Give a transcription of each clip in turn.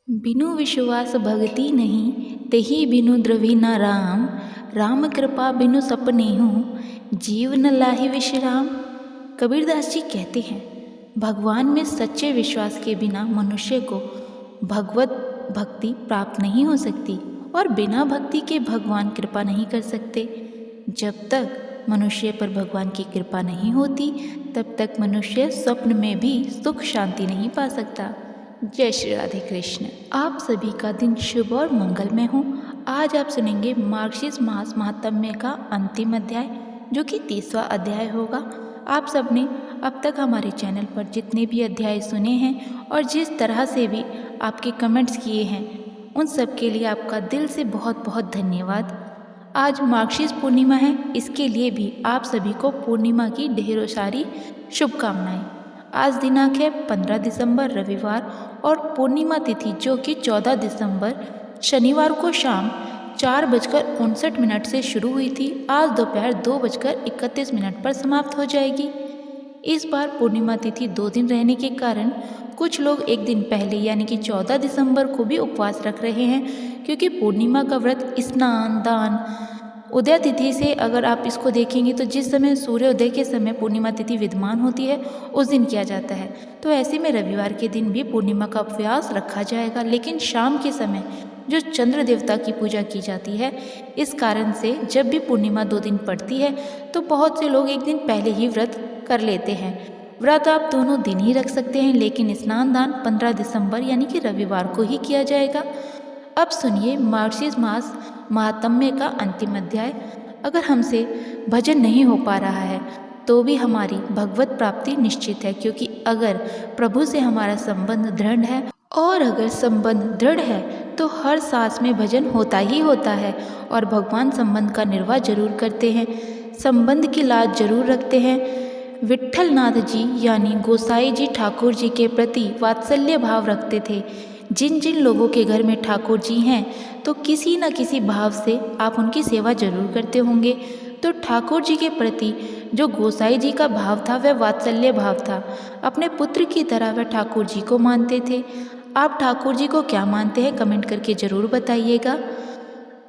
बिनु विश्वास भगति नहीं, तेहि बिनु द्रवि न राम। राम कृपा बिनु सपने हूँ, जीव न लाहि विश्राम। कबीरदास जी कहते हैं, भगवान में सच्चे विश्वास के बिना मनुष्य को भगवत भक्ति प्राप्त नहीं हो सकती और बिना भक्ति के भगवान कृपा नहीं कर सकते। जब तक मनुष्य पर भगवान की कृपा नहीं होती, तब तक मनुष्य स्वप्न में भी सुख शांति नहीं पा सकता। जय श्री राधे कृष्ण। आप सभी का दिन शुभ और मंगलमय हो। आज आप सुनेंगे मार्गशीर्ष मास महात्म्य का अंतिम अध्याय, जो कि 30वां अध्याय होगा। आप सबने अब तक हमारे चैनल पर जितने भी अध्याय सुने हैं और जिस तरह से भी आपके कमेंट्स किए हैं, उन सब के लिए आपका दिल से बहुत बहुत धन्यवाद। आज मार्गशीर्ष पूर्णिमा है, इसके लिए भी आप सभी को पूर्णिमा की ढेरों सारी शुभकामनाएं। आज दिनांक है 15 दिसंबर रविवार और पूर्णिमा तिथि जो कि 14 दिसंबर शनिवार को शाम 4:59 से शुरू हुई थी, आज दोपहर 2:31 पर समाप्त हो जाएगी। इस बार पूर्णिमा तिथि 2 दिन रहने के कारण कुछ लोग एक दिन पहले यानी कि 14 दिसंबर को भी उपवास रख रहे हैं, क्योंकि पूर्णिमा का व्रत स्नान दान उदय तिथि से अगर आप इसको देखेंगे तो जिस समय सूर्योदय के समय पूर्णिमा तिथि विद्यमान होती है उस दिन किया जाता है। तो ऐसे में रविवार के दिन भी पूर्णिमा का उपवास रखा जाएगा, लेकिन शाम के समय जो चंद्र देवता की पूजा की जाती है, इस कारण से जब भी पूर्णिमा 2 दिन पड़ती है तो बहुत से लोग एक दिन पहले ही व्रत कर लेते हैं। व्रत आप दोनों दिन ही रख सकते हैं, लेकिन स्नान दान 15 दिसंबर यानी कि रविवार को ही किया जाएगा। अब सुनिए मार्गशीर्ष मास महात्म्य का अंतिम अध्याय। अगर हमसे भजन नहीं हो पा रहा है तो भी हमारी भगवत प्राप्ति निश्चित है, क्योंकि अगर प्रभु से हमारा संबंध दृढ़ है और अगर संबंध दृढ़ है तो हर सांस में भजन होता ही होता है और भगवान संबंध का निर्वाह जरूर करते हैं, संबंध की लाज जरूर रखते हैं। विट्ठल नाथ जी यानी गोसाई जी ठाकुर जी के प्रति वात्सल्य भाव रखते थे। जिन जिन लोगों के घर में ठाकुर जी हैं तो किसी न किसी भाव से आप उनकी सेवा जरूर करते होंगे। तो ठाकुर जी के प्रति जो गोसाई जी का भाव था वह वात्सल्य भाव था। अपने पुत्र की तरह वह ठाकुर जी को मानते थे। आप ठाकुर जी को क्या मानते हैं कमेंट करके ज़रूर बताइएगा।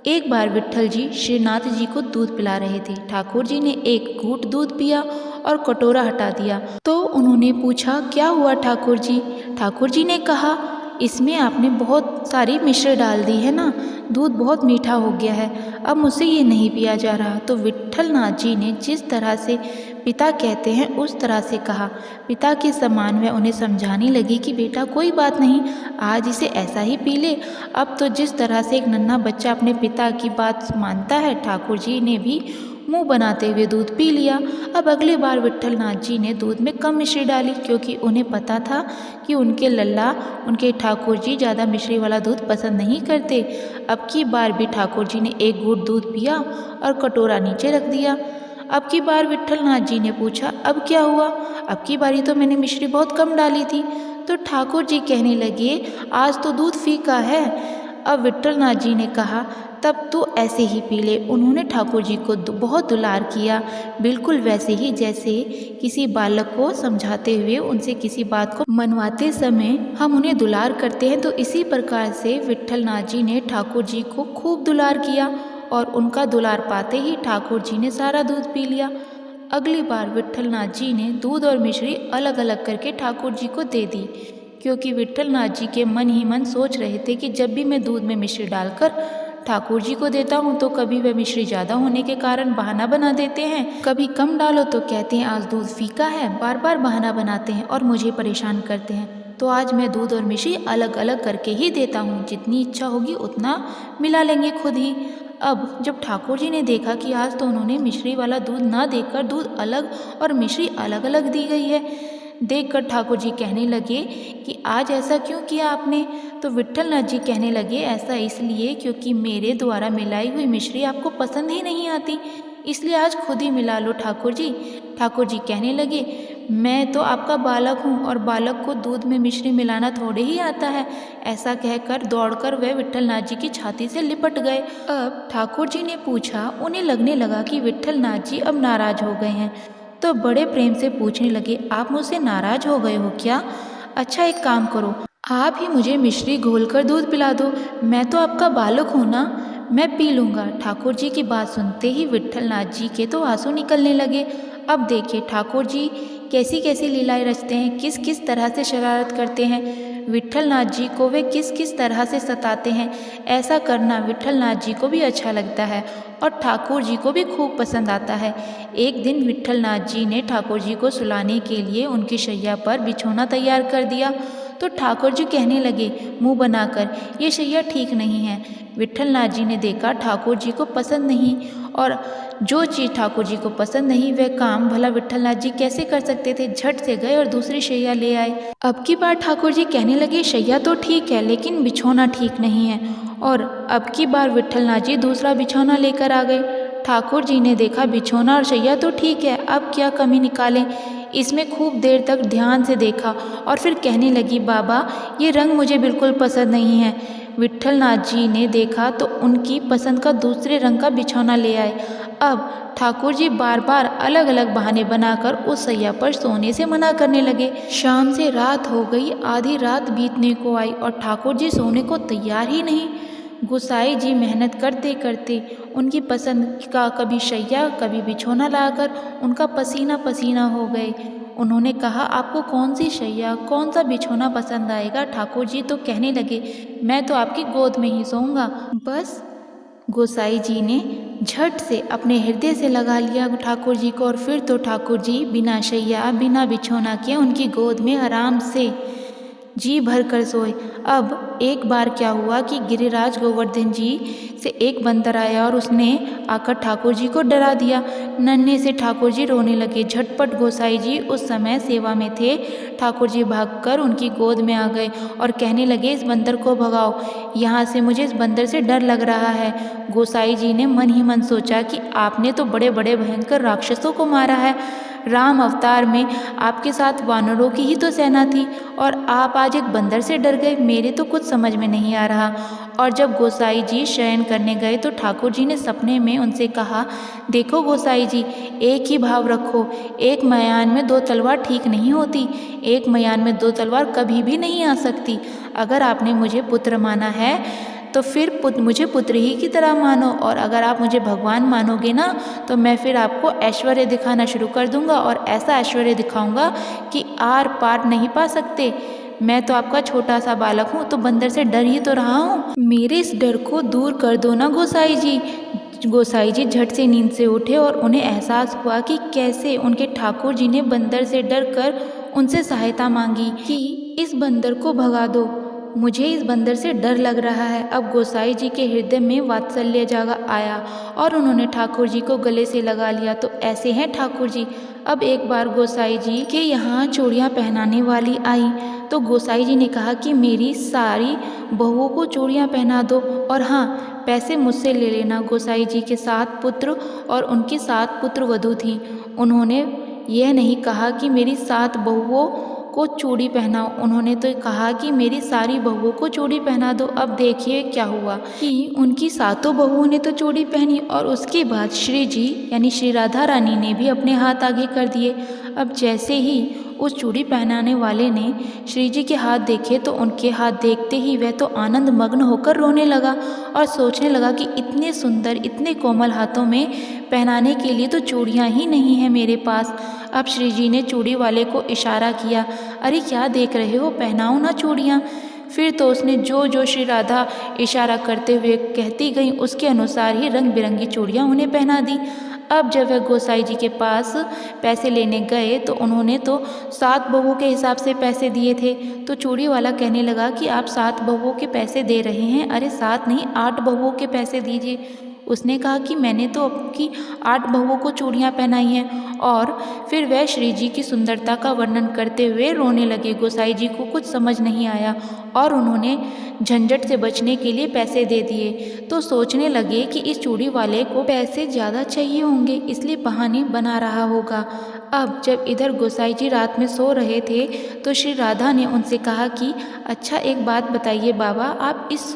एक बार विट्ठल जी श्रीनाथ जी को दूध पिला रहे थे। ठाकुर जी ने एक घूंट दूध पिया और कटोरा हटा दिया तो उन्होंने पूछा, क्या हुआ ठाकुर जी? ठाकुर जी ने कहा, इसमें आपने बहुत सारी मिश्री डाल दी है ना, दूध बहुत मीठा हो गया है, अब मुझसे ये नहीं पिया जा रहा। तो विट्ठल नाथ जी ने जिस तरह से पिता कहते हैं उस तरह से कहा। पिता के समान वह उन्हें समझाने लगी कि बेटा कोई बात नहीं, आज इसे ऐसा ही पी ले। अब तो जिस तरह से एक नन्हा बच्चा अपने पिता की बात मानता है, ठाकुर जी ने भी मुंह बनाते हुए दूध पी लिया। अब अगली बार विट्ठल नाथ जी ने दूध में कम मिश्री डाली, क्योंकि उन्हें पता था कि उनके लल्ला उनके ठाकुर जी ज़्यादा मिश्री वाला दूध पसंद नहीं करते। अब की बार भी ठाकुर जी ने एक घूंट दूध पिया और कटोरा नीचे रख दिया। अब की बार विट्ठल नाथ जी ने पूछा, अब क्या हुआ? अब की बारी तो मैंने मिश्री बहुत कम डाली थी। तो ठाकुर जी कहने लगे, आज तो दूध फीका है। अब विट्ठल नाथ जी ने कहा, तब तो ऐसे ही पी ले। उन्होंने ठाकुर जी को बहुत दुलार किया, बिल्कुल वैसे ही जैसे किसी बालक को समझाते हुए उनसे किसी बात को मनवाते समय हम उन्हें दुलार करते हैं, तो इसी प्रकार से विट्ठल नाथ जी ने ठाकुर जी को खूब दुलार किया और उनका दुलार पाते ही ठाकुर जी ने सारा दूध पी लिया। अगली बार विट्ठल नाथ जी ने दूध और मिश्री अलग अलग करके ठाकुर जी को दे दी, क्योंकि विट्ठल नाथ जी के मन ही मन सोच रहे थे कि जब भी मैं दूध में मिश्री डालकर ठाकुर जी को देता हूँ तो कभी वह मिश्री ज़्यादा होने के कारण बहाना बना देते हैं, कभी कम डालो तो कहते हैं आज दूध फीका है, बार बार बहाना बनाते हैं और मुझे परेशान करते हैं। तो आज मैं दूध और मिश्री अलग अलग करके ही देता हूँ, जितनी इच्छा होगी उतना मिला लेंगे खुद ही। अब जब ठाकुर जी ने देखा कि आज तो उन्होंने मिश्री वाला दूध ना देकर दूध अलग और मिश्री अलग अलग दी गई है, देखकर ठाकुर जी कहने लगे कि आज ऐसा क्यों किया आपने? तो विट्ठल नाथ जी कहने लगे, ऐसा इसलिए क्योंकि मेरे द्वारा मिलाई हुई मिश्री आपको पसंद ही नहीं आती, इसलिए आज खुद ही मिला लो ठाकुर जी। ठाकुर जी कहने लगे, मैं तो आपका बालक हूँ और बालक को दूध में मिश्री मिलाना थोड़े ही आता है। ऐसा कहकर दौड़कर वह विट्ठल नाथ जी की छाती से लिपट गए। अब ठाकुर जी ने पूछा, उन्हें लगने लगा कि विट्ठल नाथ जी अब नाराज हो गए हैं, तो बड़े प्रेम से पूछने लगे, आप मुझसे नाराज हो गए हो क्या? अच्छा एक काम करो, आप ही मुझे मिश्री घोलकर दूध पिला दो, मैं तो आपका बालक हूँ ना, मैं पी लूँगा। ठाकुर जी की बात सुनते ही विट्ठलनाथ जी के तो आंसू निकलने लगे। अब देखिए ठाकुर जी कैसी कैसी लीलाएं रचते हैं, किस किस तरह से शरारत करते हैं, विट्ठलनाथ जी को वे किस किस तरह से सताते हैं। ऐसा करना विट्ठलनाथ जी को भी अच्छा लगता है और ठाकुर जी को भी खूब पसंद आता है। एक दिन विट्ठलनाथ जी ने ठाकुर जी को सुलाने के लिए उनकी शैया पर बिछौना तैयार कर दिया तो ठाकुर जी कहने लगे मुंह बनाकर, ये शैया ठीक नहीं है। विट्ठलनाथ जी ने देखा ठाकुर जी को पसंद नहीं, और जो चीज़ ठाकुर जी को पसंद नहीं वह काम भला विट्ठलनाथ जी कैसे कर सकते थे। झट से गए और दूसरी शैया ले आए। अब की बार ठाकुर जी कहने लगे शैया तो ठीक है लेकिन बिछौना ठीक नहीं है, और अब की बार विट्ठलनाथ जी दूसरा बिछौना लेकर आ गए। ठाकुर जी ने देखा बिछौना और शैया तो ठीक है, अब क्या कमी निकालें। इसमें खूब देर तक ध्यान से देखा और फिर कहने लगी बाबा ये रंग मुझे बिल्कुल पसंद नहीं है। विट्ठलनाथ जी ने देखा तो उनकी पसंद का दूसरे रंग का बिछौना ले आए। अब ठाकुर जी बार बार अलग अलग बहाने बनाकर उस सैया पर सोने से मना करने लगे। शाम से रात हो गई, आधी रात बीतने को आई और ठाकुर जी सोने को तैयार ही नहीं। गोसाई जी मेहनत करते करते उनकी पसंद का कभी शैया कभी बिछौना लाकर उनका पसीना पसीना हो गए। उन्होंने कहा आपको कौन सी शैया कौन सा बिछौना पसंद आएगा। ठाकुर जी तो कहने लगे मैं तो आपकी गोद में ही सोऊंगा। बस गोसाई जी ने झट से अपने हृदय से लगा लिया ठाकुर जी को, और फिर तो ठाकुर जी बिना शैया बिना बिछौना के उनकी गोद में आराम से जी भर कर सोए। अब एक बार क्या हुआ कि गिरिराज गोवर्धन जी से एक बंदर आया और उसने आकर ठाकुर जी को डरा दिया। नन्हे से ठाकुर जी रोने लगे। झटपट गोसाई जी उस समय सेवा में थे। ठाकुर जी भागकर उनकी गोद में आ गए और कहने लगे इस बंदर को भगाओ, यहाँ से मुझे इस बंदर से डर लग रहा है। गोसाई जी ने मन ही मन सोचा कि आपने तो बड़े बड़े भयंकर राक्षसों को मारा है, राम अवतार में आपके साथ वानरों की ही तो सेना थी और आप आज एक बंदर से डर गए, मेरे तो कुछ समझ में नहीं आ रहा। और जब गोसाई जी शयन करने गए तो ठाकुर जी ने सपने में उनसे कहा देखो गोसाई जी एक ही भाव रखो, एक मयान में दो तलवार ठीक नहीं होती, एक मयान में दो तलवार कभी भी नहीं आ सकती। अगर आपने मुझे पुत्र माना है तो फिर मुझे पुत्र ही की तरह मानो, और अगर आप मुझे भगवान मानोगे ना तो मैं फिर आपको ऐश्वर्य दिखाना शुरू कर दूंगा और ऐसा ऐश्वर्य दिखाऊंगा कि आर पार नहीं पा सकते। मैं तो आपका छोटा सा बालक हूँ तो बंदर से डर ही तो रहा हूँ, मेरे इस डर को दूर कर दो ना गोसाई जी। गोसाई जी झट से नींद से उठे और उन्हें एहसास हुआ कि कैसे उनके ठाकुर जी ने बंदर से डर कर उनसे सहायता मांगी कि इस बंदर को भगा दो, मुझे इस बंदर से डर लग रहा है। अब गोसाई जी के हृदय में वात्सल्य जागा आया और उन्होंने ठाकुर जी को गले से लगा लिया। तो ऐसे हैं ठाकुर जी। अब एक बार गोसाई जी के यहाँ चूड़ियाँ पहनाने वाली आई तो गोसाई जी ने कहा कि मेरी सारी बहुओं को चूड़ियाँ पहना दो, और हाँ पैसे मुझसे ले लेना। गोसाई जी के 7 पुत्र और उनकी 7 पुत्र वधू थीं। उन्होंने यह नहीं कहा कि मेरी 7 बहुओं को चूड़ी पहनाओ, उन्होंने तो कहा कि मेरी सारी बहुओं को चूड़ी पहना दो। अब देखिए क्या हुआ कि उनकी 7 बहुओं ने तो चूड़ी पहनी और उसके बाद श्री जी यानी श्री राधा रानी ने भी अपने हाथ आगे कर दिए। अब जैसे ही उस चूड़ी पहनाने वाले ने श्री जी के हाथ देखे तो उनके हाथ देखते ही वह तो आनंद मग्न होकर रोने लगा और सोचने लगा कि इतने सुंदर इतने कोमल हाथों में पहनाने के लिए तो चूड़ियाँ ही नहीं हैं मेरे पास। अब श्री जी ने चूड़ी वाले को इशारा किया, अरे क्या देख रहे हो, पहनाओ ना चूड़ियाँ। फिर तो उसने जो जो श्री राधा इशारा करते हुए कहती गई उसके अनुसार ही रंग बिरंगी चूड़ियाँ उन्हें पहना दी। अब जब वह गोसाई जी के पास पैसे लेने गए तो उन्होंने तो 7 बहुओं के हिसाब से पैसे दिए थे। तो चूड़ी वाला कहने लगा कि आप 7 बहुओं के पैसे दे रहे हैं, अरे 7 नहीं 8 बहुओं के पैसे दीजिए। उसने कहा कि मैंने तो आपकी 8 बहुओं को चूड़ियाँ पहनाई हैं। और फिर वह श्री जी की सुंदरता का वर्णन करते हुए रोने लगे। गोसाई जी को कुछ समझ नहीं आया और उन्होंने झंझट से बचने के लिए पैसे दे दिए। तो सोचने लगे कि इस चूड़ी वाले को पैसे ज़्यादा चाहिए होंगे इसलिए बहाने बना रहा होगा। अब जब इधर गोसाई जी रात में सो रहे थे तो श्री राधा ने उनसे कहा कि अच्छा एक बात बताइए बाबा, आप इस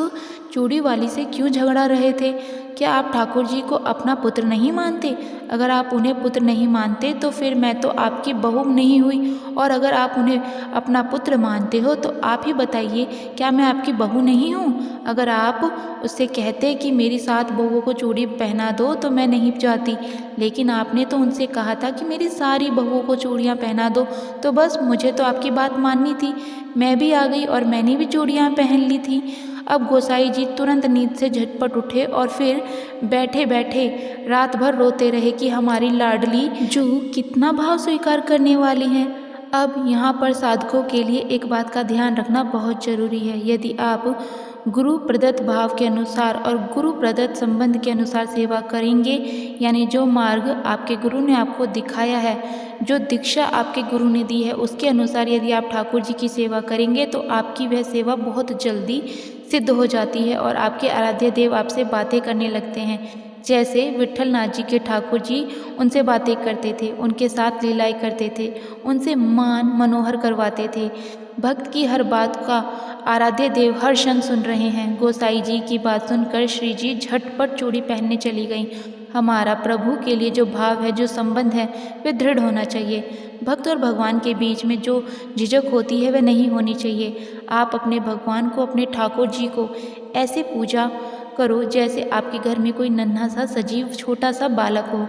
चूड़ी वाली से क्यों झगड़ा रहे थे? क्या आप ठाकुर जी को अपना पुत्र नहीं मानते? अगर आप उन्हें पुत्र नहीं मानते तो फिर मैं तो आपकी बहू नहीं हुई, और अगर आप उन्हें अपना पुत्र मानते हो तो आप ही बताइए, क्या मैं आपकी बहू नहीं हूँ? अगर आप उससे कहते कि मेरी 7 बहुओं को चूड़ी पहना दो तो मैं नहीं जाती, लेकिन आपने तो उनसे कहा था कि मेरी सारी बहुओं को चूड़ियाँ पहना दो, तो बस मुझे तो आपकी बात माननी थी। मैं भी आ गई और मैंने भी चूड़ियाँ पहन ली थी। अब गोसाई जी तुरंत नींद से झटपट उठे और फिर बैठे बैठे रात भर रोते रहे कि हमारी लाडली जू कितना भाव स्वीकार करने वाली है। अब यहाँ पर साधकों के लिए एक बात का ध्यान रखना बहुत जरूरी है। यदि आप गुरु प्रदत्त भाव के अनुसार और गुरु प्रदत्त संबंध के अनुसार सेवा करेंगे, यानी जो मार्ग आपके गुरु ने आपको दिखाया है, जो दीक्षा आपके गुरु ने दी है, उसके अनुसार यदि आप ठाकुर जी की सेवा करेंगे तो आपकी वह सेवा बहुत जल्दी सिद्ध हो जाती है और आपके आराध्य देव आपसे बातें करने लगते हैं। जैसे विट्ठल नाथ जी के ठाकुर जी उनसे बातें करते थे, उनके साथ लीलाएं करते थे, उनसे मान मनोहर करवाते थे। भक्त की हर बात का आराध्य देव हर क्षण सुन रहे हैं। गोसाई जी की बात सुनकर श्री जी झटपट चूड़ी पहनने चली गईं। हमारा प्रभु के लिए जो भाव है, जो संबंध है, वह दृढ़ होना चाहिए। भक्त और भगवान के बीच में जो झिझक होती है वह नहीं होनी चाहिए। आप अपने भगवान को, अपने ठाकुर जी को ऐसे पूजा करो जैसे आपके घर में कोई नन्हा सा सजीव छोटा सा बालक हो।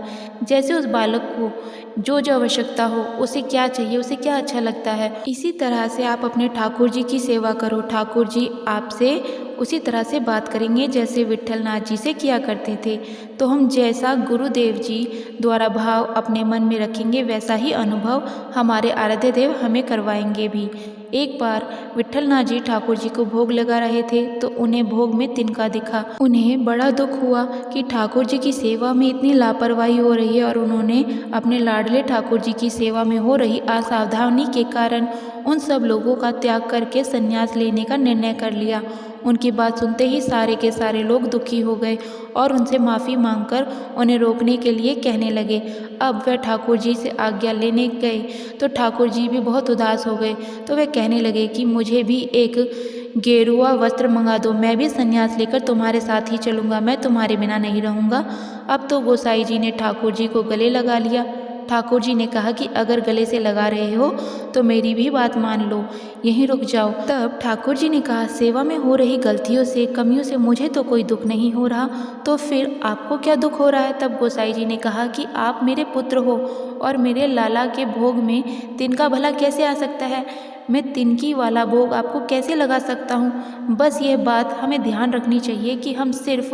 जैसे उस बालक को जो जो आवश्यकता हो, उसे क्या चाहिए, उसे क्या अच्छा लगता है, इसी तरह से आप अपने ठाकुर जी की सेवा करो। ठाकुर जी आपसे उसी तरह से बात करेंगे जैसे विट्ठल नाथ जी से किया करते थे। तो हम जैसा गुरुदेव जी द्वारा भाव अपने मन में रखेंगे वैसा ही अनुभव हमारे आराध्य देव हमें करवाएंगे भी। एक बार विट्ठल नाथ जी ठाकुर जी को भोग लगा रहे थे तो उन्हें भोग में तिनका दिखा। उन्हें बड़ा दुख हुआ कि ठाकुर जी की सेवा में इतनी लापरवाही हो रही है और उन्होंने अपने लाडले ठाकुर जी की सेवा में हो रही असावधानी के कारण उन सब लोगों का त्याग करके संन्यास लेने का निर्णय कर लिया। उनकी बात सुनते ही सारे के सारे लोग दुखी हो गए और उनसे माफ़ी मांगकर उन्हें रोकने के लिए कहने लगे। अब वह ठाकुर जी से आज्ञा लेने गए तो ठाकुर जी भी बहुत उदास हो गए। तो वे कहने लगे कि मुझे भी एक गेरुआ वस्त्र मंगा दो, मैं भी संन्यास लेकर तुम्हारे साथ ही चलूँगा, मैं तुम्हारे बिना नहीं रहूँगा। अब तो गोसाई जी ने ठाकुर जी को गले लगा लिया। ठाकुर जी ने कहा कि अगर गले से लगा रहे हो तो मेरी भी बात मान लो, यहीं रुक जाओ। तब ठाकुर जी ने कहा, सेवा में हो रही गलतियों से, कमियों से मुझे तो कोई दुख नहीं हो रहा, तो फिर आपको क्या दुख हो रहा है? तब गोसाई जी ने कहा कि आप मेरे पुत्र हो और मेरे लाला के भोग में तिनका भला कैसे आ सकता है? मैं तिनकी वाला भोग आपको कैसे लगा सकता हूँ? बस यह बात हमें ध्यान रखनी चाहिए कि हम सिर्फ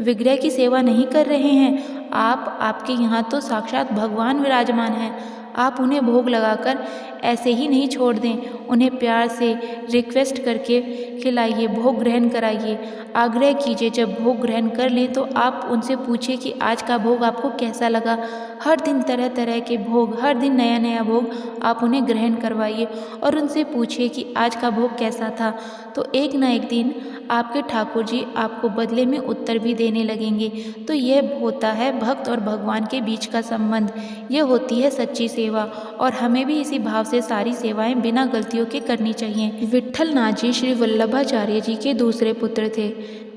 विग्रह की सेवा नहीं कर रहे हैं। आपके यहाँ तो साक्षात भगवान विराजमान हैं। आप उन्हें भोग लगाकर ऐसे ही नहीं छोड़ दें, उन्हें प्यार से रिक्वेस्ट करके खिलाइए, भोग ग्रहण कराइए, आग्रह कीजिए। जब भोग ग्रहण कर लें तो आप उनसे पूछिए कि आज का भोग आपको कैसा लगा। हर दिन तरह तरह के भोग, हर दिन नया नया भोग आप उन्हें ग्रहण करवाइए और उनसे पूछिए कि आज का भोग कैसा था। तो एक न एक दिन आपके ठाकुर जी आपको बदले में उत्तर भी देने लगेंगे। तो यह होता है भक्त और भगवान के बीच का संबंध, यह होती है सच्ची सेवा, और हमें भी इसी भाव से सारी सेवाएं बिना गलतियों के करनी चाहिए। विट्ठल नाथ जी श्री वल्लभाचार्य जी के दूसरे पुत्र थे।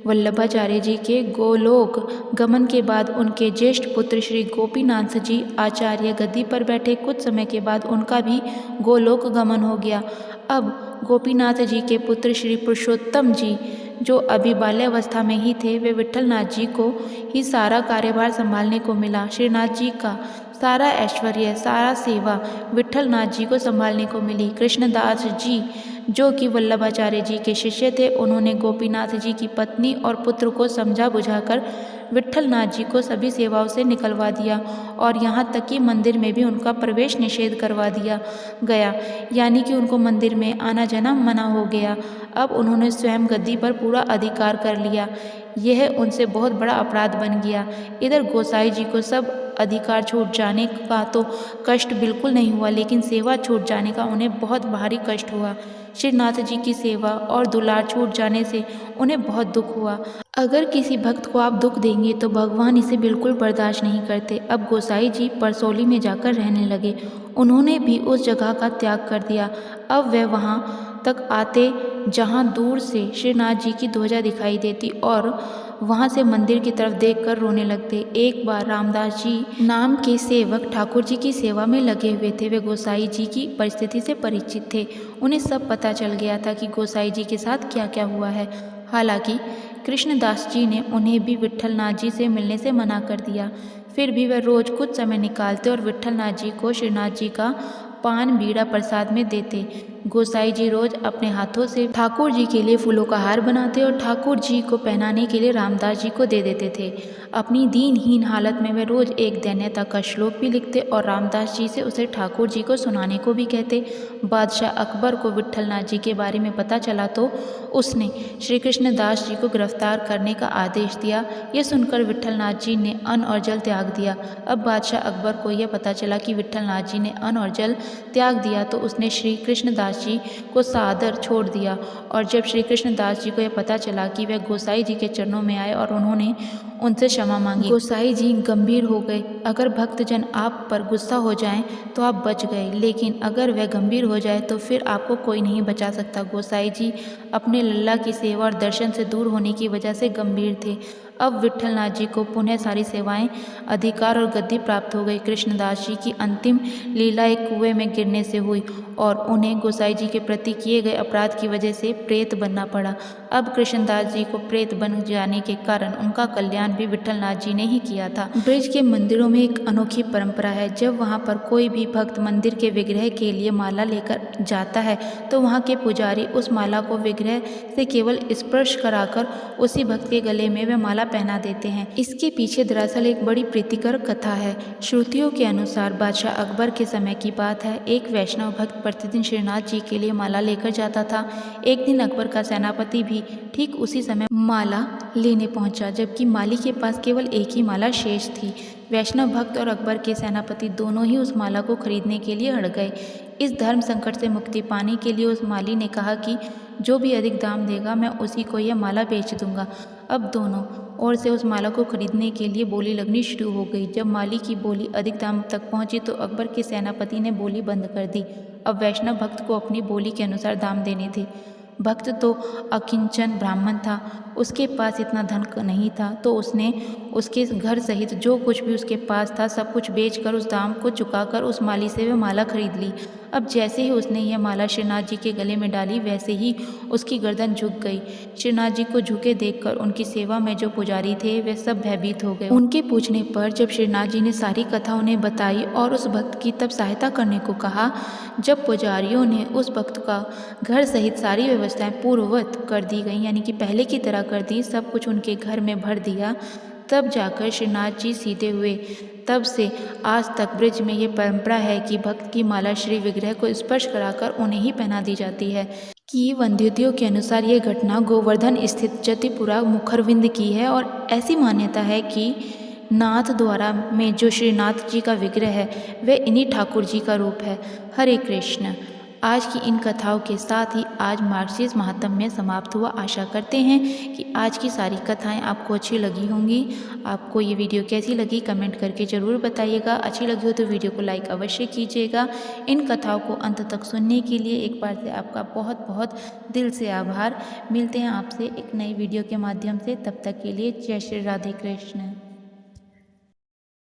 वल्लभाचार्य जी के गोलोक गमन के बाद उनके ज्येष्ठ पुत्र श्री गोपीनाथ जी आचार्य गद्दी पर बैठे। कुछ समय के बाद उनका भी गोलोक गमन हो गया। अब गोपीनाथ जी के पुत्र श्री पुरुषोत्तम जी, जो अभी बाल्यावस्था में ही थे, वे विट्ठल नाथ जी को ही सारा कार्यभार संभालने को मिला। श्रीनाथ जी का सारा ऐश्वर्य, सारा सेवा विट्ठल नाथ जी को संभालने को मिली। कृष्णदास जी, जो कि वल्लभाचार्य जी के शिष्य थे, उन्होंने गोपीनाथ जी की पत्नी और पुत्र को समझा बुझाकर विट्ठल नाथ जी को सभी सेवाओं से निकलवा दिया और यहाँ तक कि मंदिर में भी उनका प्रवेश निषेध करवा दिया गया, यानी कि उनको मंदिर में आना जाना मना हो गया। अब उन्होंने स्वयं गद्दी पर पूरा अधिकार कर लिया। यह उनसे बहुत बड़ा अपराध बन गया। इधर गोसाई जी को सब अधिकार छूट जाने का तो कष्ट बिल्कुल नहीं हुआ, लेकिन सेवा छूट जाने का उन्हें बहुत भारी कष्ट हुआ। श्रीनाथ जी की सेवा और दुलार छूट जाने से उन्हें बहुत दुख हुआ। अगर किसी भक्त को आप दुख देंगे तो भगवान इसे बिल्कुल बर्दाश्त नहीं करते। अब गोसाई जी परसौली में जाकर रहने लगे। उन्होंने भी उस जगह का त्याग कर दिया। अब वह वहाँ तक आते जहाँ दूर से श्रीनाथ जी की ध्वजा दिखाई देती और वहाँ से मंदिर की तरफ देखकर रोने लगते। एक बार रामदास जी नाम के सेवक ठाकुर जी की सेवा में लगे हुए थे। वे गोसाई जी की परिस्थिति से परिचित थे। उन्हें सब पता चल गया था कि गोसाई जी के साथ क्या क्या हुआ है। हालांकि कृष्णदास जी ने उन्हें भी विट्ठलनाथ जी से मिलने से मना कर दिया। फिर भी वह रोज कुछ समय निकालते और विट्ठलनाथ जी को श्रीनाथ जी का पान बीड़ा प्रसाद में देते। गोसाई जी रोज अपने हाथों से ठाकुर जी के लिए फूलों का हार बनाते और ठाकुर जी को पहनाने के लिए रामदास जी को दे देते थे। अपनी दीनहीन हालत में वे रोज एक दैन्यता का श्लोक भी लिखते और रामदास जी से उसे ठाकुर जी को सुनाने को भी कहते। बादशाह अकबर को विट्ठलनाथ जी के बारे में पता चला तो उसने श्री कृष्णदास जी को गिरफ्तार करने का आदेश दिया। यह सुनकर विट्ठलनाथ जी ने अन्न और जल त्याग दिया। अब बादशाह अकबर को यह पता चला कि विट्ठलनाथ जी ने अन्न और जल त्याग दिया तो उसने श्री कृष्णदास जी को सादर छोड़ दिया। और जब श्री कृष्णदास जी को यह पता चला कि वह गोसाई जी के चरणों में आए और उन्होंने उनसे क्षमा मांगी, गोसाई जी गंभीर हो गए। अगर भक्तजन आप पर गुस्सा हो जाएं तो आप बच गए, लेकिन अगर वह गंभीर हो जाए तो फिर आपको कोई नहीं बचा सकता। गोसाई जी अपने लल्ला की सेवा और दर्शन से दूर होने की वजह से गंभीर थे। अब विट्ठलनाथ जी को पुनः सारी सेवाएं, अधिकार और गद्दी प्राप्त हो गई। कृष्णदास जी की अंतिम लीला एक कुएं में गिरने से हुई और उन्हें गोसाई जी के प्रति किए गए अपराध की वजह से प्रेत बनना पड़ा। अब कृष्णदास जी को प्रेत बन जाने के कारण उनका कल्याण भी विट्ठलनाथ जी ने ही किया था। ब्रज के मंदिरों में एक अनोखी परंपरा है। जब वहाँ पर कोई भी भक्त मंदिर के विग्रह के लिए माला लेकर जाता है तो वहाँ के पुजारी उस माला को विग्रह से केवल स्पर्श कराकर उसी भक्त के गले में वह माला पहना देते हैं। इसके पीछे दरअसल एक बड़ी प्रीतिकर कथा है। श्रुतियों के अनुसार बादशाह अकबर के समय की बात है। एक वैष्णव भक्त प्रतिदिन श्रीनाथ जी के लिए माला लेकर जाता था। एक दिन अकबर का सेनापति भी ठीक उसी समय माला लेने पहुंचा, जबकि माली के पास केवल एक ही माला शेष थी। वैष्णव भक्त और अकबर के सेनापति दोनों ही उस माला को खरीदने के लिए अड़ गए। इस धर्म संकट से मुक्ति पाने के लिए उस माली ने कहा कि जो भी अधिक दाम देगा मैं उसी को यह माला बेच दूंगा। अब दोनों ओर से उस माला को खरीदने के लिए बोली लगनी शुरू हो गई। जब माली की बोली अधिक दाम तक पहुंची तो अकबर के सेनापति ने बोली बंद कर दी। अब वैष्णव भक्त को अपनी बोली के अनुसार दाम देने थे। भक्त तो अकिंचन ब्राह्मण था, उसके पास इतना धन नहीं था, तो उसने उसके घर सहित जो कुछ भी उसके पास था सब कुछ बेचकर उस दाम को चुकाकर उस माली से वह माला खरीद ली। अब जैसे ही उसने यह माला श्रीनाथ जी के गले में डाली वैसे ही उसकी गर्दन झुक गई। श्रीनाथ जी को झुके देखकर उनकी सेवा में जो पुजारी थे वे सब भयभीत हो गए। उनके पूछने पर जब श्रीनाथ जी ने सारी कथा उन्हें बताई और उस भक्त की तब सहायता करने को कहा, जब पुजारियों ने उस भक्त का घर सहित सारी व्यवस्थाएं पूर्ववत कर दी गई, यानी कि पहले की तरह कर दी, सब कुछ उनके घर में भर दिया, तब जाकर श्रीनाथ जी सीधे हुए। तब से आज तक ब्रज में ये परंपरा है कि भक्त की माला श्री विग्रह को स्पर्श कराकर उन्हें ही पहना दी जाती है। कि वंध्योतियों के अनुसार ये घटना गोवर्धन स्थित जतिपुरा मुखरविंद की है और ऐसी मान्यता है कि नाथ द्वारा में जो श्रीनाथ जी का विग्रह है वह इन्हीं ठाकुर जी का रूप है। हरे कृष्ण। आज की इन कथाओं के साथ ही आज मार्गशीर्ष महात्म्य समाप्त हुआ। आशा करते हैं कि आज की सारी कथाएं आपको अच्छी लगी होंगी। आपको ये वीडियो कैसी लगी कमेंट करके ज़रूर बताइएगा। अच्छी लगी हो तो वीडियो को लाइक अवश्य कीजिएगा। इन कथाओं को अंत तक सुनने के लिए एक बार से आपका बहुत बहुत दिल से आभार। मिलते हैं आपसे एक नई वीडियो के माध्यम से। तब तक के लिए जय श्री राधे कृष्ण।